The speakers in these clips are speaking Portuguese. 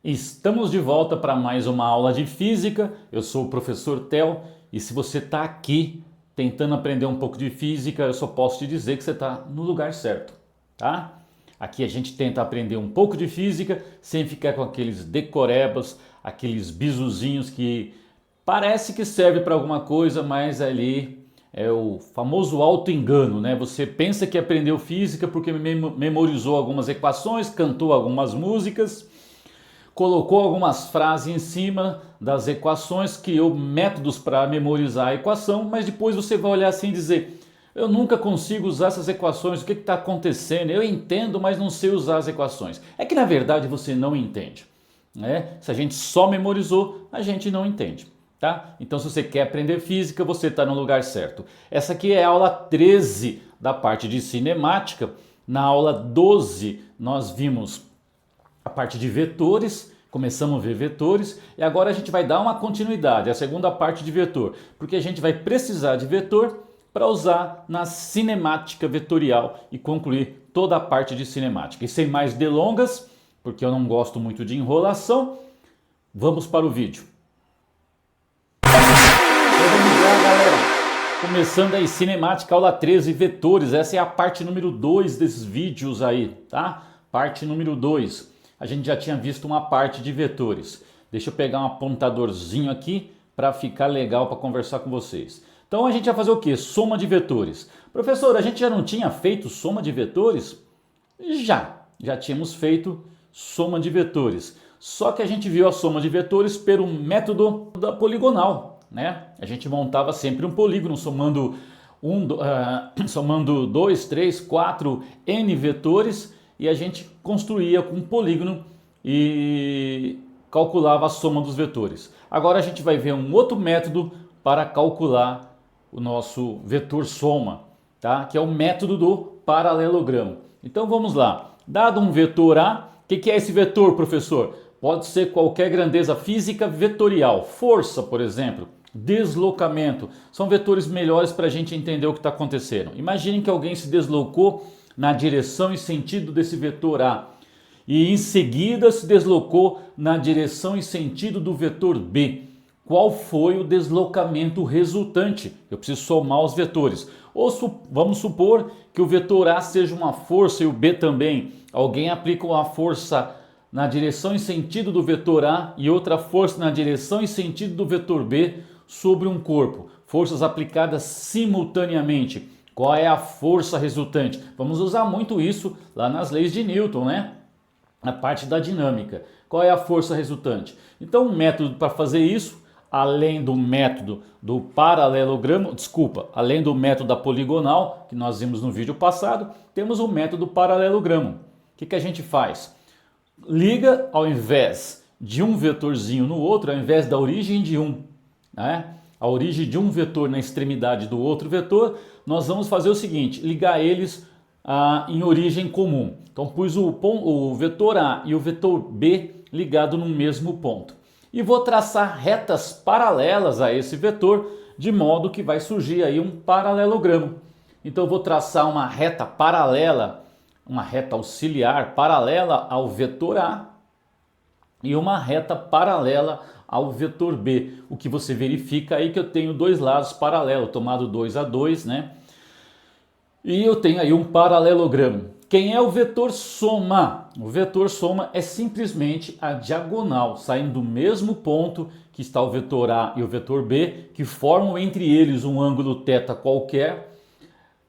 Estamos de volta para mais uma aula de física. Eu sou o professor Theo e se você está aqui tentando aprender um pouco de física, eu só posso te dizer que você está no lugar certo, tá? Aqui a gente tenta aprender um pouco de física sem ficar com aqueles decorebas, aqueles bisuzinhos que parece que serve para alguma coisa, mas ali é o famoso auto-engano, né? Você pensa que aprendeu física porque memorizou algumas equações, cantou algumas músicas, colocou algumas frases em cima das equações, criou métodos para memorizar a equação, mas depois você vai olhar assim e dizer: eu nunca consigo usar essas equações, o que está acontecendo? Eu entendo, mas não sei usar as equações. É que na verdade você não entende, né? Se a gente só memorizou, a gente não entende, tá? Então se você quer aprender física, você está no lugar certo. Essa aqui é a aula 13 da parte de cinemática. Na aula 12 nós vimos a parte de vetores, começamos a ver vetores e agora a gente vai dar uma continuidade, a segunda parte de vetor, porque a gente vai precisar de vetor para usar na cinemática vetorial e concluir toda a parte de cinemática. E sem mais delongas, porque eu não gosto muito de enrolação, vamos para o vídeo. Então vamos lá, galera. Começando aí, cinemática, aula 13, vetores. Essa é a parte número 2 desses vídeos aí, tá? Parte número 2. A gente já tinha visto uma parte de vetores. Deixa eu pegar um apontadorzinho aqui para ficar legal para conversar com vocês. Então a gente vai fazer o quê? Soma de vetores. Professor, a gente já não tinha feito soma de vetores? Já tínhamos feito soma de vetores. Só que a gente viu a soma de vetores pelo método da poligonal, né? A gente montava sempre um polígono somando 2, 3, 4 N vetores e a gente construía com um polígono e calculava a soma dos vetores. Agora a gente vai ver um outro método para calcular o nosso vetor soma, tá? Que é o método do paralelogramo. Então vamos lá. Dado um vetor A, o que é esse vetor, professor? Pode ser qualquer grandeza física vetorial. Força, por exemplo, deslocamento. São vetores melhores para a gente entender o que está acontecendo. Imaginem que alguém se deslocou na direção e sentido desse vetor A e em seguida se deslocou na direção e sentido do vetor B. Qual foi o deslocamento resultante? Eu preciso somar os vetores. Ou vamos supor que o vetor A seja uma força e o B também. Alguém aplica uma força na direção e sentido do vetor A e outra força na direção e sentido do vetor B sobre um corpo. Forças aplicadas simultaneamente. Qual é a força resultante? Vamos usar muito isso lá nas leis de Newton, né? Na parte da dinâmica. Qual é a força resultante? Então, um método para fazer isso, além do método do paralelogramo, além do método da poligonal, que nós vimos no vídeo passado, temos o método paralelogramo. O que a gente faz? Liga ao invés de um vetorzinho no outro, ao invés da origem de um, né? A origem de um vetor na extremidade do outro vetor, nós vamos fazer o seguinte, ligar eles em origem comum. Então pus o vetor A e o vetor B ligado no mesmo ponto. E vou traçar retas paralelas a esse vetor, de modo que vai surgir aí um paralelogramo. Então eu vou traçar uma reta paralela, uma reta auxiliar paralela ao vetor A e uma reta paralela ao vetor B. O que você verifica aí que eu tenho dois lados paralelos, tomado 2 a 2, né? E eu tenho aí um paralelogramo. Quem é o vetor soma? O vetor soma é simplesmente a diagonal, saindo do mesmo ponto que está o vetor A e o vetor B, que formam entre eles um ângulo θ qualquer.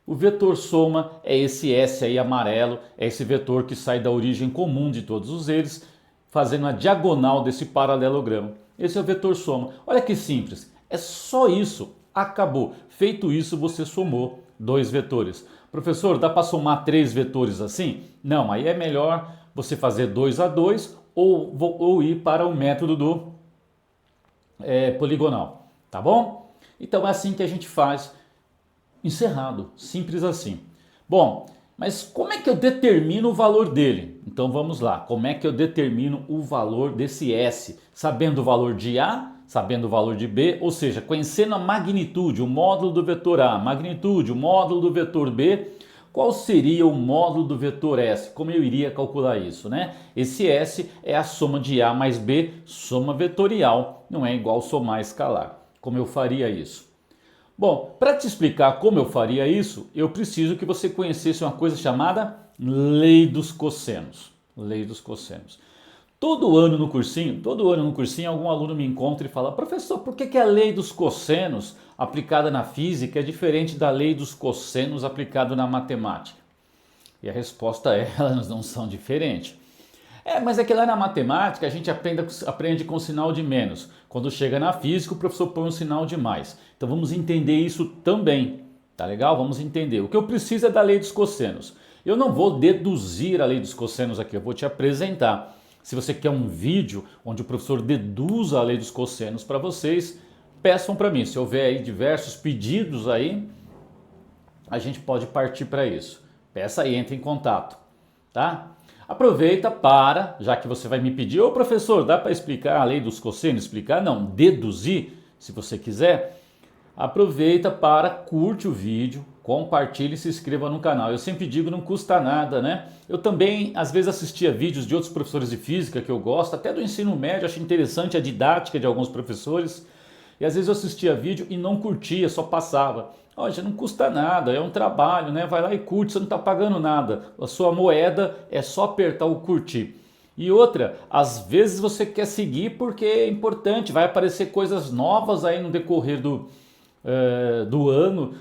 O vetor soma é esse S aí amarelo, é esse vetor que sai da origem comum de todos eles, fazendo a diagonal desse paralelogramo. Esse é o vetor soma. Olha que simples, é só isso, acabou. Feito isso, você somou dois vetores. Professor, dá para somar 3 vetores assim? Não, aí é melhor você fazer 2 a 2 ou ir para o método do poligonal, tá bom? Então é assim que a gente faz, encerrado, simples assim. Bom, mas como é que eu determino o valor dele? Então vamos lá, como é que eu determino o valor desse S? Sabendo o valor de A, sabendo o valor de B, ou seja, conhecendo a magnitude, o módulo do vetor A, magnitude, o módulo do vetor B, qual seria o módulo do vetor S? Como eu iria calcular isso, né? Esse S é a soma de A mais B, soma vetorial, não é igual somar escalar. Como eu faria isso? Bom, para te explicar como eu faria isso, eu preciso que você conhecesse uma coisa chamada lei dos cossenos. Lei dos cossenos. Todo ano no cursinho, algum aluno me encontra e fala: professor, por que a lei dos cossenos aplicada na física é diferente da lei dos cossenos aplicada na matemática? E a resposta é: elas não são diferentes. Mas é que lá na matemática a gente aprende com sinal de menos. Quando chega na física, o professor põe um sinal de mais. Então vamos entender isso também. Tá legal? Vamos entender. O que eu preciso é da lei dos cossenos. Eu não vou deduzir a lei dos cossenos aqui, eu vou te apresentar. Se você quer um vídeo onde o professor deduza a lei dos cossenos para vocês, peçam para mim. Se houver aí diversos pedidos aí, a gente pode partir para isso. Peça aí, entre em contato, tá? Aproveita para, já que você vai me pedir: ô professor, dá para explicar a lei dos cossenos? Explicar não, deduzir, se você quiser. Aproveita para curte o vídeo, compartilhe e se inscreva no canal. Eu sempre digo, não custa nada, né? Eu também, às vezes, assistia vídeos de outros professores de física que eu gosto, até do ensino médio, acho interessante a didática de alguns professores. E às vezes eu assistia vídeo e não curtia, só passava. Olha, não custa nada, é um trabalho, né? Vai lá e curte, você não está pagando nada. A sua moeda é só apertar o curtir. E outra, às vezes você quer seguir porque é importante, vai aparecer coisas novas aí no decorrer do ano,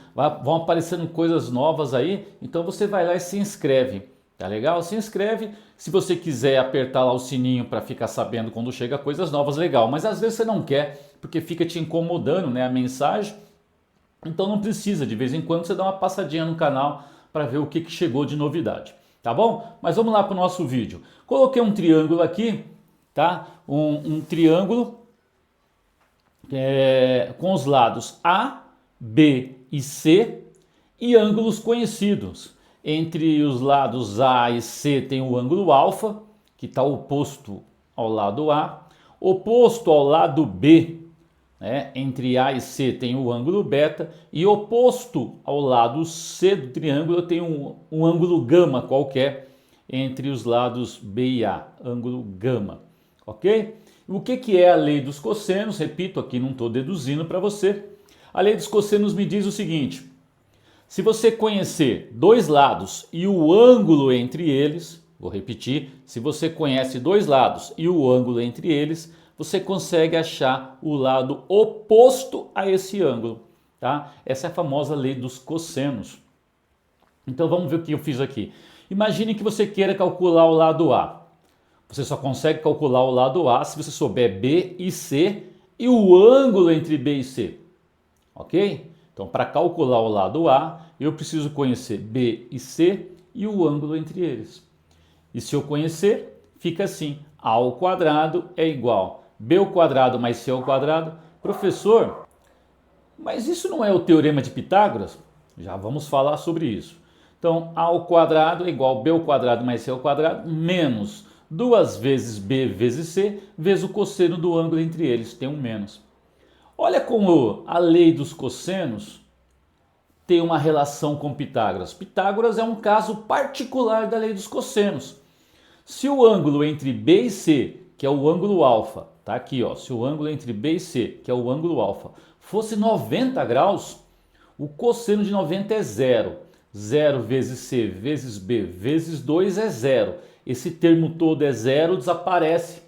vão aparecendo coisas novas aí, então você vai lá e se inscreve, tá legal? Se inscreve, se você quiser apertar lá o sininho para ficar sabendo quando chega coisas novas, legal, mas às vezes você não quer, porque fica te incomodando, né, a mensagem, então não precisa, de vez em quando você dá uma passadinha no canal para ver o que chegou de novidade, tá bom? Mas vamos lá para o nosso vídeo. Coloquei um triângulo aqui, tá? Um triângulo com os lados A, B e C e ângulos conhecidos. Entre os lados A e C tem o ângulo alfa, que está oposto ao lado A. Oposto ao lado B, né, entre A e C tem o ângulo beta. E oposto ao lado C do triângulo tem um ângulo gama qualquer entre os lados B e A, ângulo gama, ok? O que é a lei dos cossenos? Repito, aqui não estou deduzindo para você. A lei dos cossenos me diz o seguinte: se você conhecer dois lados e o ângulo entre eles, vou repetir, se você conhece dois lados e o ângulo entre eles, você consegue achar o lado oposto a esse ângulo, tá? Essa é a famosa lei dos cossenos. Então vamos ver o que eu fiz aqui. Imagine que você queira calcular o lado A. Você só consegue calcular o lado A se você souber B e C e o ângulo entre B e C. Ok? Então, para calcular o lado A, eu preciso conhecer B e C e o ângulo entre eles. E se eu conhecer, fica assim: A ao quadrado é igual B ao quadrado mais C ao quadrado. Professor, mas isso não é o teorema de Pitágoras? Já vamos falar sobre isso. Então, A ao quadrado é igual B ao quadrado mais C ao quadrado menos 2 vezes B vezes C vezes o cosseno do ângulo entre eles, tem um menos. Olha como a lei dos cossenos tem uma relação com Pitágoras. Pitágoras é um caso particular da lei dos cossenos. Se o ângulo entre B e C, que é o ângulo alfa, tá aqui, ó, se o ângulo entre B e C, que é o ângulo alfa, fosse 90 graus, o cosseno de 90 é zero. 0 vezes C vezes B vezes 2 é zero. Esse termo todo é zero, desaparece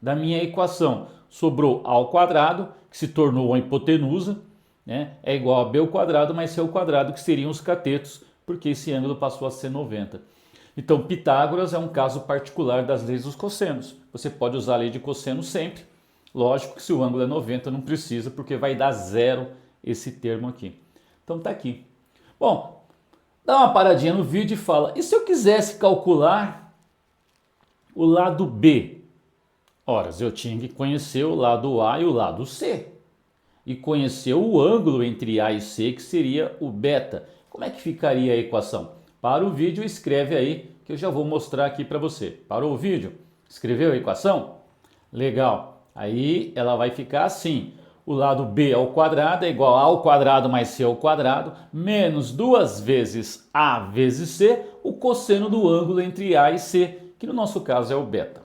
da minha equação. Sobrou A ao quadrado, que se tornou uma hipotenusa, né? É igual a B ao quadrado mais C ao quadrado, que seriam os catetos, porque esse ângulo passou a ser 90. Então, Pitágoras é um caso particular das leis dos cossenos. Você pode usar a lei de cosseno sempre. Lógico que se o ângulo é 90 não precisa, porque vai dar zero esse termo aqui. Então tá aqui. Bom, dá uma paradinha no vídeo e fala: e se eu quisesse calcular o lado B? Ora, eu tinha que conhecer o lado A e o lado C. E conhecer o ângulo entre A e C, que seria o beta. Como é que ficaria a equação? Para o vídeo, escreve aí, que eu já vou mostrar aqui para você. Parou o vídeo? Escreveu a equação? Legal. Aí ela vai ficar assim: o lado b ao quadrado é igual a ao quadrado mais c ao quadrado, menos 2 vezes a vezes c, o cosseno do ângulo entre a e c, que no nosso caso é o beta.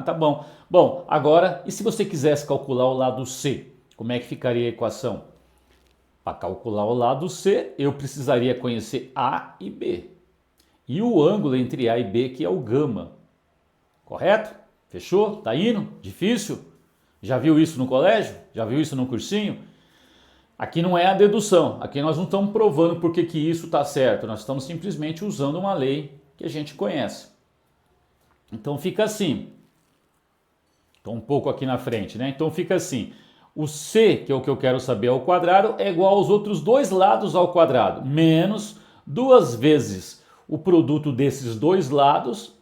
Tá bom. Bom, agora, e se você quisesse calcular o lado c? Como é que ficaria a equação? Para calcular o lado c, eu precisaria conhecer a e b. E o ângulo entre a e b, que é o gama. Correto? Fechou? Tá indo? Difícil? Já viu isso no colégio? Já viu isso no cursinho? Aqui não é a dedução. Aqui nós não estamos provando porque que isso está certo. Nós estamos simplesmente usando uma lei que a gente conhece. Então fica assim. Estou um pouco aqui na frente, né? Então fica assim. O c, que é o que eu quero saber ao quadrado, é igual aos outros dois lados ao quadrado, menos 2 vezes o produto desses dois lados,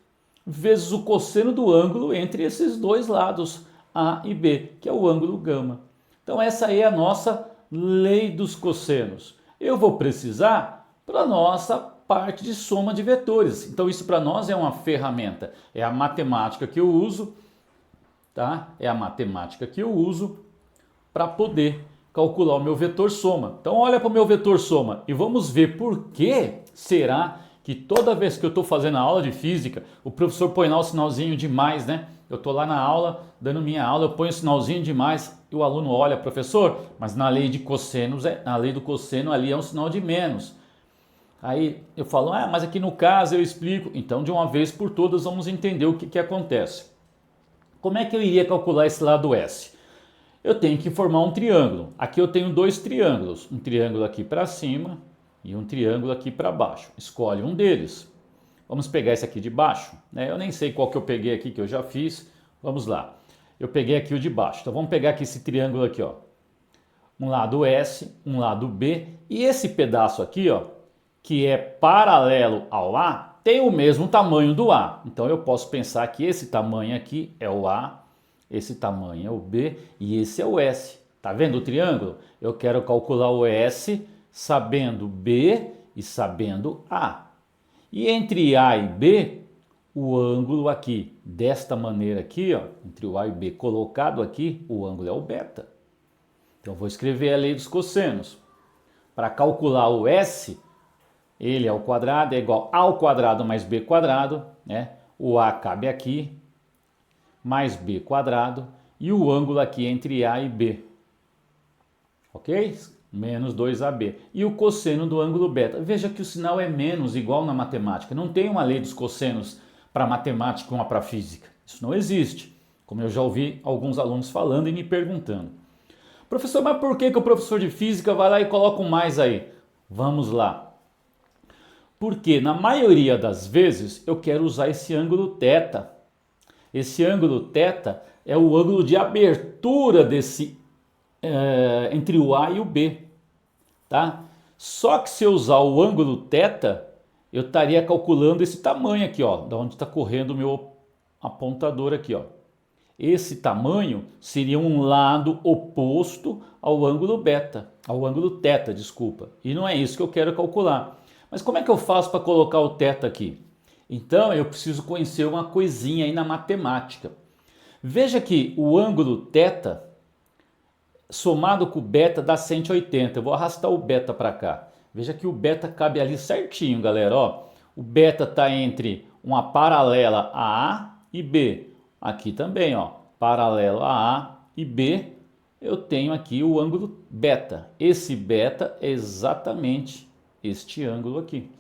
vezes o cosseno do ângulo entre esses dois lados, A e B, que é o ângulo gama. Então essa aí é a nossa lei dos cossenos. Eu vou precisar para a nossa parte de soma de vetores. Então isso para nós é uma ferramenta, é a matemática que eu uso, tá? É a matemática que eu uso para poder calcular o meu vetor soma. Então olha para o meu vetor soma e vamos ver por que será que toda vez que eu estou fazendo a aula de física, o professor põe lá o sinalzinho de mais, né? Eu estou lá na aula, dando minha aula, eu ponho o sinalzinho de mais e o aluno olha, professor, mas na lei de cossenos, na lei do cosseno ali é um sinal de menos. Aí eu falo, mas aqui no caso eu explico. Então de uma vez por todas vamos entender o que acontece. Como é que eu iria calcular esse lado S? Eu tenho que formar um triângulo. Aqui eu tenho dois triângulos, um triângulo aqui para cima e um triângulo aqui para baixo. Escolhe um deles. Vamos pegar esse aqui de baixo, né? Eu nem sei qual que eu peguei aqui, que eu já fiz. Vamos lá. Eu peguei aqui o de baixo. Então vamos pegar aqui esse triângulo aqui, ó. Um lado S, um lado B. E esse pedaço aqui, ó, que é paralelo ao A, tem o mesmo tamanho do A. Então eu posso pensar que esse tamanho aqui é o A, esse tamanho é o B e esse é o S. Tá vendo o triângulo? Eu quero calcular o S sabendo B e sabendo A. E entre A e B, o ângulo aqui, desta maneira aqui, ó, entre o A e B colocado aqui, o ângulo é o beta. Então vou escrever a lei dos cossenos. Para calcular o S, ele ao quadrado é igual a ao quadrado mais B quadrado, né? O A cabe aqui, mais B quadrado, e o ângulo aqui entre A e B. Ok? Menos 2AB. E o cosseno do ângulo beta. Veja que o sinal é menos, igual na matemática. Não tem uma lei dos cossenos para matemática e uma para física. Isso não existe. Como eu já ouvi alguns alunos falando e me perguntando. Professor, mas por que o professor de física vai lá e coloca um mais aí? Vamos lá. Porque na maioria das vezes eu quero usar esse ângulo θ. Esse ângulo θ é o ângulo de abertura desse entre o A e o B, tá? Só que se eu usar o ângulo θ, eu estaria calculando esse tamanho aqui, ó, da onde está correndo o meu apontador aqui, ó. Esse tamanho seria um lado oposto ao ângulo beta, ao ângulo θ, desculpa. E não é isso que eu quero calcular. Mas como é que eu faço para colocar o θ aqui? Então eu preciso conhecer uma coisinha aí na matemática. Veja que o ângulo θ somado com o beta dá 180. Eu vou arrastar o beta para cá. Veja que o beta cabe ali certinho, galera. Ó, o beta está entre uma paralela a A e B. Aqui também, ó, paralelo a A e B, eu tenho aqui o ângulo beta. Esse beta é exatamente este ângulo aqui.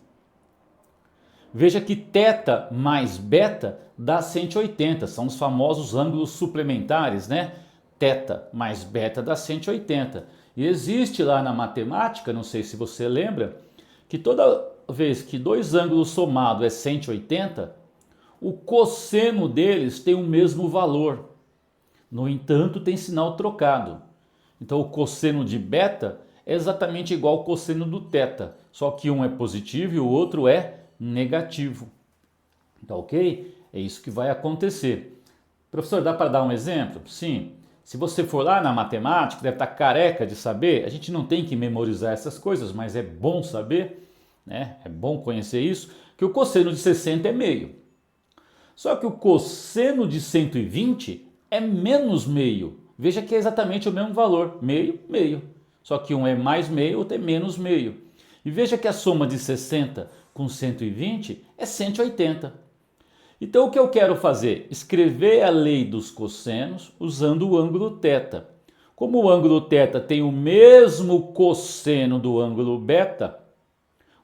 Veja que θ mais beta dá 180. São os famosos ângulos suplementares, né? Θ mais beta dá 180. E existe lá na matemática, não sei se você lembra, que toda vez que dois ângulos somados é 180, o cosseno deles tem o mesmo valor. No entanto, tem sinal trocado. Então o cosseno de beta é exatamente igual ao cosseno do θ, só que um é positivo e o outro é negativo. Tá ok? É isso que vai acontecer. Professor, dá para dar um exemplo? Sim. Se você for lá na matemática, deve estar careca de saber, a gente não tem que memorizar essas coisas, mas é bom saber, né? É bom conhecer isso, que o cosseno de 60 é meio. Só que o cosseno de 120 é menos meio. Veja que é exatamente o mesmo valor, meio, meio. Só que um é mais meio, outro é menos meio. E veja que a soma de 60 com 120 é 180. Então o que eu quero fazer? Escrever a lei dos cossenos usando o ângulo θ. Como o ângulo θ tem o mesmo cosseno do ângulo beta,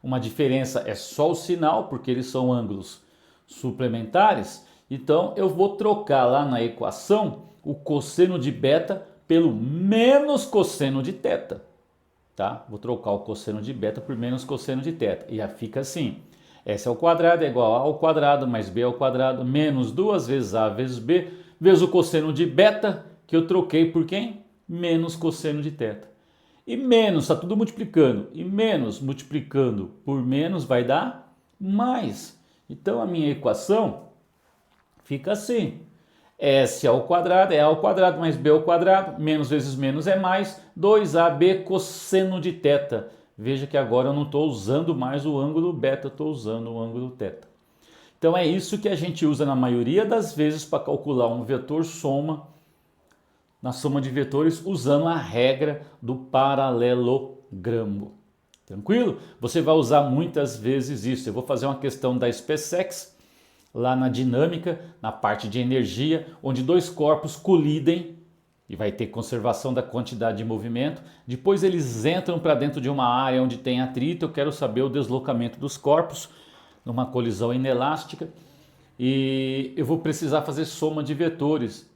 uma diferença é só o sinal, porque eles são ângulos suplementares, então eu vou trocar lá na equação o cosseno de beta pelo menos cosseno de θ. Tá? Vou trocar o cosseno de beta por menos cosseno de θ. E já fica assim. S ao quadrado é igual a ao quadrado mais b ao quadrado menos 2 vezes a vezes b vezes o cosseno de beta, que eu troquei por quem? Menos cosseno de θ. E menos, está tudo multiplicando. E menos multiplicando por menos vai dar mais. Então a minha equação fica assim. S ao quadrado é A ao quadrado mais B ao quadrado, menos vezes menos é mais, 2AB cosseno de θ. Veja que agora eu não estou usando mais o ângulo beta, estou usando o ângulo θ. Então é isso que a gente usa na maioria das vezes para calcular um vetor soma, na soma de vetores, usando a regra do paralelogramo. Tranquilo? Você vai usar muitas vezes isso. Eu vou fazer uma questão da SpaceX, lá na dinâmica, na parte de energia, onde dois corpos colidem e vai ter conservação da quantidade de movimento. Depois eles entram para dentro de uma área onde tem atrito. Eu quero saber o deslocamento dos corpos numa colisão inelástica e eu vou precisar fazer soma de vetores.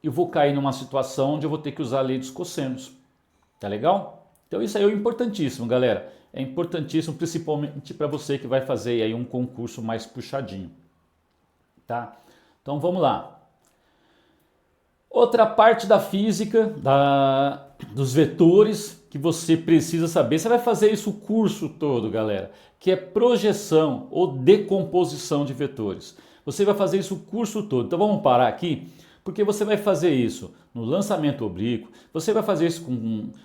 Eu vou cair numa situação onde eu vou ter que usar a lei dos cossenos. Tá legal? Então isso aí é importantíssimo, galera. É importantíssimo, principalmente para você que vai fazer aí um concurso mais puxadinho. Tá? Então vamos lá. Outra parte da física, dos vetores que você precisa saber. Você vai fazer isso o curso todo, galera, que é projeção ou decomposição de vetores. Você vai fazer isso o curso todo. Então vamos parar aqui, porque você vai fazer isso no lançamento oblíquo, você vai fazer isso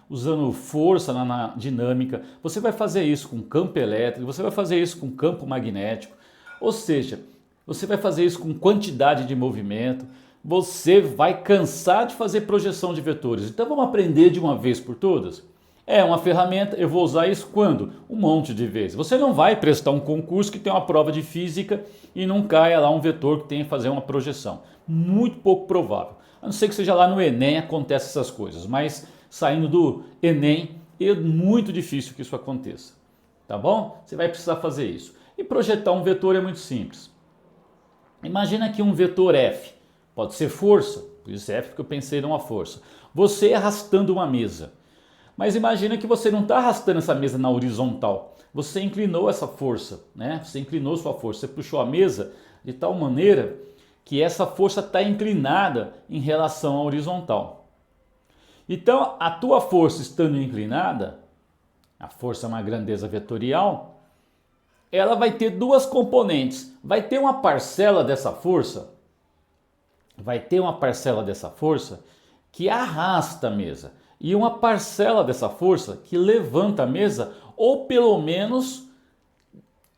usando força na dinâmica, você vai fazer isso com campo elétrico, você vai fazer isso com campo magnético, ou seja, você vai fazer isso com quantidade de movimento, você vai cansar de fazer projeção de vetores. Então vamos aprender de uma vez por todas? É uma ferramenta, eu vou usar isso quando? Um monte de vezes. Você não vai prestar um concurso que tem uma prova de física e não caia lá um vetor que tenha que fazer uma projeção. Muito pouco provável. A não ser que seja lá no Enem acontece essas coisas, mas saindo do Enem é muito difícil que isso aconteça. Tá bom? Você vai precisar fazer isso. E projetar um vetor é muito simples. Imagina que um vetor F, pode ser força, por isso F porque eu pensei numa força. Você arrastando uma mesa. Mas imagina que você não está arrastando essa mesa na horizontal. Você inclinou essa força, né? Você inclinou sua força, você puxou a mesa de tal maneira que essa força está inclinada em relação à horizontal. Então, a tua força estando inclinada, a força é uma grandeza vetorial, ela vai ter duas componentes. Vai ter uma parcela dessa força, que arrasta a mesa e uma parcela dessa força que levanta a mesa ou pelo menos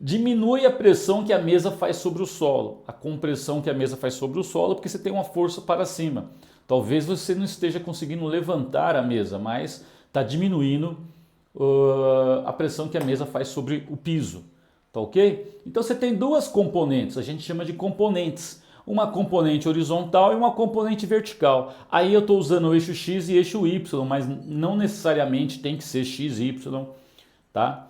diminui a pressão que a mesa faz sobre o solo, a compressão que a mesa faz sobre o solo, porque você tem uma força para cima. Talvez você não esteja conseguindo levantar a mesa, mas está diminuindo a pressão que a mesa faz sobre o piso. Tá ok? Então você tem duas componentes, a gente chama de componentes. Uma componente horizontal e uma componente vertical. Aí eu estou usando o eixo X e eixo Y, mas não necessariamente tem que ser X e Y, tá?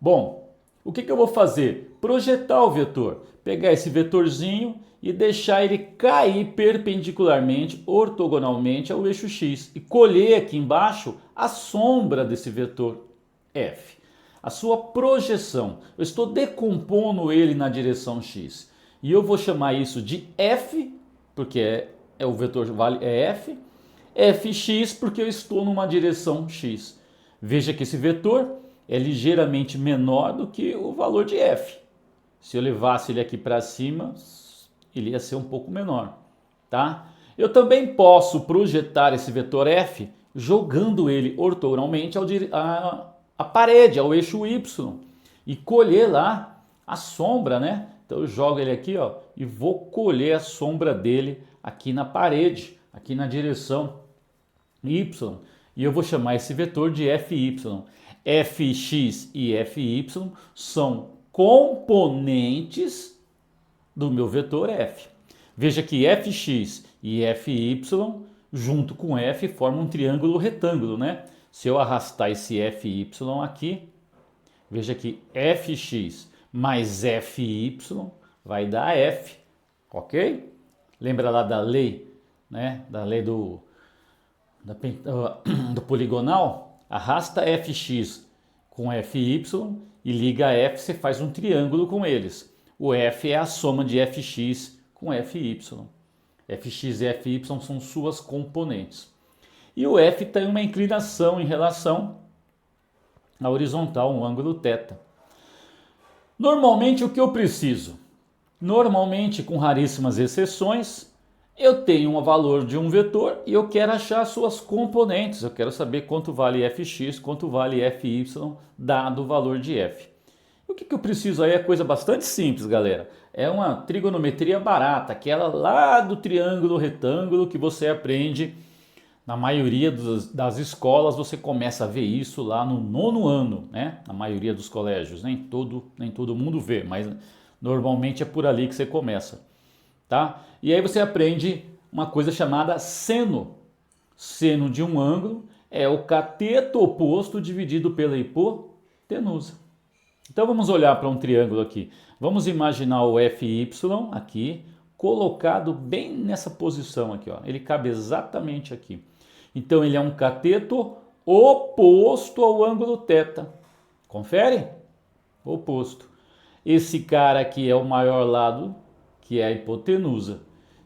Bom, o que eu vou fazer? Projetar o vetor. Pegar esse vetorzinho e deixar ele cair perpendicularmente, ortogonalmente ao eixo X. E colher aqui embaixo a sombra desse vetor F. A sua projeção. Eu estou decompondo ele na direção X. E eu vou chamar isso de F, porque o vetor é F. Fx, porque eu estou numa direção X. Veja que esse vetor é ligeiramente menor do que o valor de F. Se eu levasse ele aqui para cima, ele ia ser um pouco menor, tá? Eu também posso projetar esse vetor F jogando ele ortogonalmente à parede, ao eixo Y, e colher lá a sombra, né? Então eu jogo ele aqui, ó, e vou colher a sombra dele aqui na parede, aqui na direção y, e eu vou chamar esse vetor de fy. Fx e fy são componentes do meu vetor f. Veja que fx e fy junto com f formam um triângulo retângulo, né? Se eu arrastar esse fy aqui, veja que fx mais fy vai dar f, ok? Lembra lá da lei, né? Da lei do poligonal? Arrasta fx com fy e liga f, você faz um triângulo com eles. O f é a soma de fx com fy. Fx e fy são suas componentes. E o f tem uma inclinação em relação à horizontal, um ângulo θ. Normalmente o que eu preciso? Normalmente, com raríssimas exceções, eu tenho um valor de um vetor e eu quero achar suas componentes. Eu quero saber quanto vale fx, quanto vale fy, dado o valor de f. O que eu preciso aí é coisa bastante simples, galera. É uma trigonometria barata, aquela lá do triângulo retângulo que você aprende na maioria das escolas. Você começa a ver isso lá no 9º ano, né? Na maioria dos colégios, nem todo mundo vê, mas normalmente é por ali que você começa, tá? E aí você aprende uma coisa chamada seno. Seno de um ângulo é o cateto oposto dividido pela hipotenusa. Então vamos olhar para um triângulo aqui. Vamos imaginar o FY aqui, colocado bem nessa posição aqui, ó. Ele cabe exatamente aqui. Então ele é um cateto oposto ao ângulo θ. Confere? Oposto. Esse cara aqui é o maior lado, que é a hipotenusa.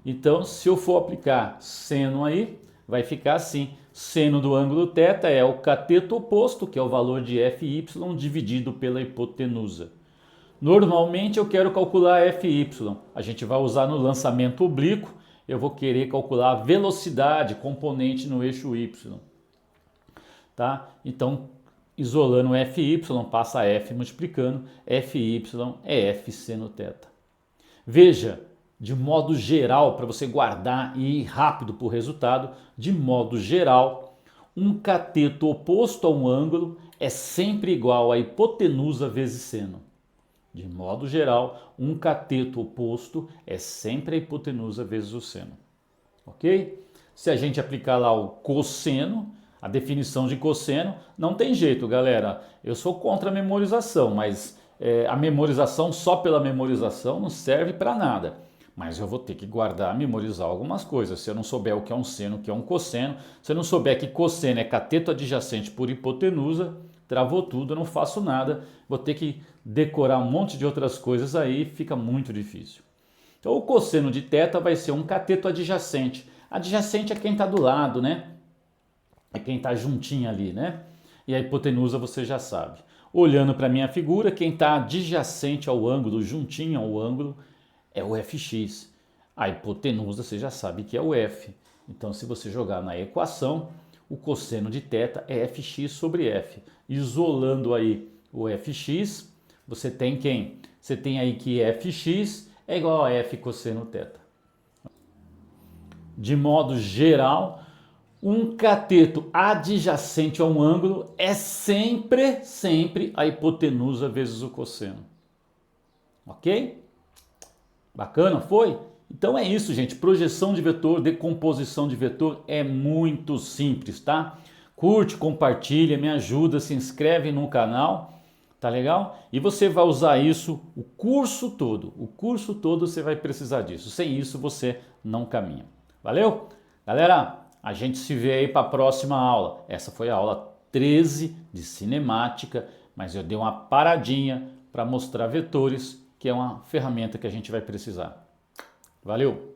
Então, se eu for aplicar seno aí, vai ficar assim. Seno do ângulo θ é o cateto oposto, que é o valor de FY, dividido pela hipotenusa. Normalmente eu quero calcular FY. A gente vai usar no lançamento oblíquo. Eu vou querer calcular a velocidade componente no eixo Y. Tá? Então, isolando FY, passa F multiplicando. FY é F seno θ. Veja, de modo geral, para você guardar e ir rápido para o resultado, de modo geral, um cateto oposto a um ângulo é sempre igual a hipotenusa vezes seno. De modo geral, um cateto oposto é sempre a hipotenusa vezes o seno. Ok? Se a gente aplicar lá o cosseno, a definição de cosseno, não tem jeito, galera. Eu sou contra a memorização, mas a memorização só pela memorização não serve para nada. Mas eu vou ter que guardar, memorizar algumas coisas. Se eu não souber o que é um seno, o que é um cosseno, se eu não souber que cosseno é cateto adjacente por hipotenusa, travou tudo, eu não faço nada. Vou ter que decorar um monte de outras coisas aí, fica muito difícil. Então o cosseno de θ vai ser um cateto adjacente. Adjacente é quem está do lado, né? É quem está juntinho ali, né? E a hipotenusa você já sabe. Olhando para a minha figura, quem está adjacente ao ângulo, juntinho ao ângulo, é o fx. A hipotenusa você já sabe que é o f. Então, se você jogar na equação, o cosseno de θ é fx sobre f. Isolando aí o fx, você tem quem? Você tem aí que fx é igual a f cosseno θ. De modo geral, um cateto adjacente a um ângulo é sempre a hipotenusa vezes o cosseno. Ok? Bacana, foi? Então é isso, gente. Projeção de vetor, decomposição de vetor é muito simples, tá? Curte, compartilha, me ajuda, se inscreve no canal, tá legal? E você vai usar isso o curso todo. O curso todo você vai precisar disso. Sem isso você não caminha. Valeu? Galera, a gente se vê aí para a próxima aula. Essa foi a aula 13 de cinemática, mas eu dei uma paradinha para mostrar vetores, que é uma ferramenta que a gente vai precisar. Valeu!